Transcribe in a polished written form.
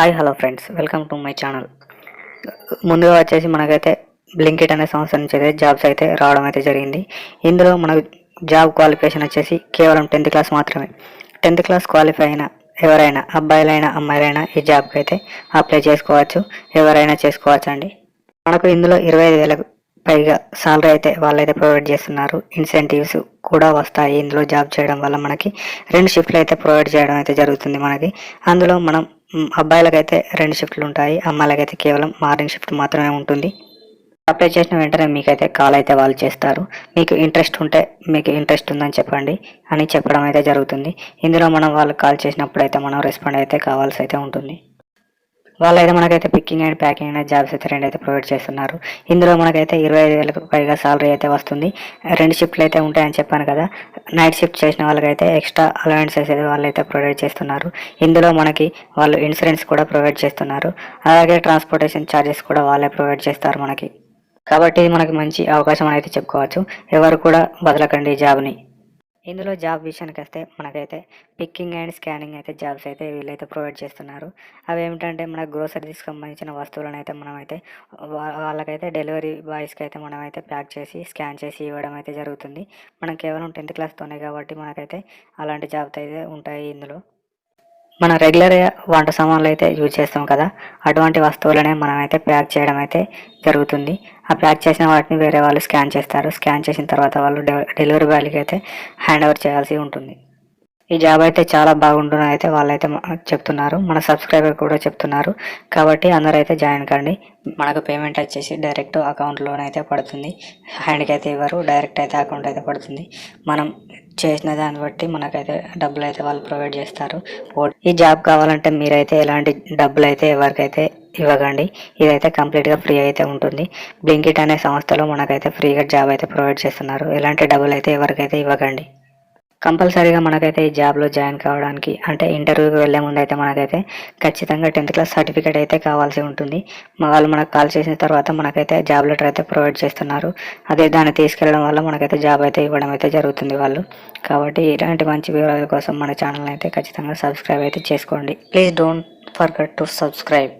Hi hello friends, welcome to my channel. ముందుగా వచ్చేసి మనకైతే బ్లింకిట్ అనే సంస్థ నుంచి అయితే జాబ్స్ అయితే రావడం అయితే జరిగింది. ఇందులో మనకు జాబ్ క్వాలిఫికేషన్ వచ్చేసి కేవలం 10th క్లాస్ మాత్రమే. 10th క్లాస్ క్వాలిఫై అయిన ఎవరైనా అబ్బాయిలైనా అమ్మాయిలైనా ఈ జాబ్కి అయితే అప్లై చేసుకోవచ్చు. ఎవరైనా చేసుకోవచ్చు అండి. మనకు ఇందులో 25,000 పైగా సాలరీ అయితే వాళ్ళైతే ప్రొవైడ్ చేస్తున్నారు. ఇన్సెంటివ్స్ కూడా వస్తాయి. ఇందులో జాబ్ చేయడం వల్ల మనకి 2 షిఫ్ట్లు అయితే ప్రొవైడ్ చేయడం అయితే జరుగుతుంది మనకి. అందులో మనం అబ్బాయిలకైతే 2 షిఫ్ట్లు ఉంటాయి, అమ్మాయిలకైతే కేవలం మార్నింగ్ షిఫ్ట్ మాత్రమే ఉంటుంది. అప్లై చేసిన వెంటనే మీకైతే కాల్ అయితే వాళ్ళు చేస్తారు. మీకు ఇంట్రెస్ట్ ఉంటే మీకు ఇంట్రెస్ట్ ఉందని చెప్పండి అని చెప్పడం అయితే జరుగుతుంది. ఇందులో మనం వాళ్ళు కాల్ చేసినప్పుడు అయితే మనం రెస్పాండ్ అయితే కావాల్సి అయితే ఉంటుంది. వాళ్ళైతే మనకైతే పికింగ్ అండ్ ప్యాకింగ్ అనే జాబ్స్ అయితే 2 అయితే ప్రొవైడ్ చేస్తున్నారు. ఇందులో మనకైతే 25,000 పైగా సాలరీ అయితే వస్తుంది. 2 షిఫ్ట్లు అయితే ఉంటాయని చెప్పాను కదా. నైట్ షిఫ్ట్ చేసిన వాళ్ళకైతే ఎక్స్ట్రా అలవెన్సెస్ అయితే వాళ్ళైతే ప్రొవైడ్ చేస్తున్నారు. ఇందులో మనకి వాళ్ళు ఇన్సూరెన్స్ కూడా ప్రొవైడ్ చేస్తున్నారు. అలాగే ట్రాన్స్పోర్టేషన్ ఛార్జెస్ కూడా వాళ్ళే ప్రొవైడ్ చేస్తారు మనకి. కాబట్టి మనకి మంచి అవకాశం అయితే చెప్పుకోవచ్చు. ఎవరు కూడా వదలకండి జాబ్ని. ఇందులో జాబ్ విషయానికి వస్తే మనకైతే పిక్కింగ్ అండ్ స్కానింగ్ అయితే జాబ్స్ అయితే వీళ్ళైతే ప్రొవైడ్ చేస్తున్నారు. అవి ఏమిటంటే మన గ్రోసరీస్కి సంబంధించిన వస్తువులను అయితే మనమైతే వాళ్ళకైతే డెలివరీ బాయ్స్కి అయితే మనమైతే ప్యాక్ చేసి స్కాన్ చేసి ఇవ్వడం అయితే జరుగుతుంది. మనం కేవలం 10th క్లాస్తోనే కాబట్టి మనకైతే అలాంటి జాబ్స్ అయితే ఉంటాయి. ఇందులో మనం రెగ్యులర్గా వంట సామాన్లు అయితే యూజ్ చేస్తాం కదా, అటువంటి వస్తువులనే మనమైతే ప్యాక్ చేయడం అయితే జరుగుతుంది. ఆ ప్యాక్ చేసిన వాటిని వేరే వాళ్ళు స్కాన్ చేస్తారు. స్కాన్ చేసిన తర్వాత వాళ్ళు డెలివరీ బాయ్కి అయితే హ్యాండ్ ఓవర్ చేయాల్సి ఉంటుంది. ఈ జాబ్ అయితే చాలా బాగుంటుందని అయితే వాళ్ళైతే చెప్తున్నారు. మన సబ్స్క్రైబర్ కూడా చెప్తున్నారు. కాబట్టి అందరూ అయితే జాయిన్ కండి. మనకు పేమెంట్ వచ్చేసి డైరెక్ట్ అకౌంట్లోనైతే పడుతుంది. హ్యాండ్కి అయితే ఇవ్వరు, డైరెక్ట్ అయితే అకౌంట్ అయితే పడుతుంది. మనం చేసిన దాన్ని బట్టి మనకైతే డబ్బులు అయితే వాళ్ళు ప్రొవైడ్ చేస్తారు. ఈ జాబ్ కావాలంటే మీరైతే ఎలాంటి డబ్బులు అయితే ఎవరికైతే ఇవ్వకండి. ఇదైతే కంప్లీట్గా ఫ్రీ అయితే ఉంటుంది. బ్లింకిట్ అనే సంస్థలో మనకైతే ఫ్రీగా జాబ్ అయితే ప్రొవైడ్ చేస్తున్నారు. ఎలాంటి డబ్బులు అయితే ఎవరికైతే ఇవ్వకండి. కంపల్సరీగా మనకైతే ఈ జాబ్లో జాయిన్ కావడానికి అంటే ఇంటర్వ్యూకి వెళ్ళే ముందు అయితే మనకైతే ఖచ్చితంగా 10th క్లాస్ సర్టిఫికేట్ అయితే కావాల్సి ఉంటుంది. వాళ్ళు మనకు కాల్ చేసిన తర్వాత మనకైతే జాబ్ లెటర్ అయితే ప్రొవైడ్ చేస్తున్నారు. అదే దాన్ని తీసుకెళ్ళడం వల్ల మనకైతే జాబ్ అయితే ఇవ్వడం అయితే జరుగుతుంది వాళ్ళు. కాబట్టి ఇలాంటి మంచి వివరాల కోసం మన ఛానల్ అయితే ఖచ్చితంగా సబ్స్క్రైబ్ అయితే చేసుకోండి. Please don't forget to subscribe.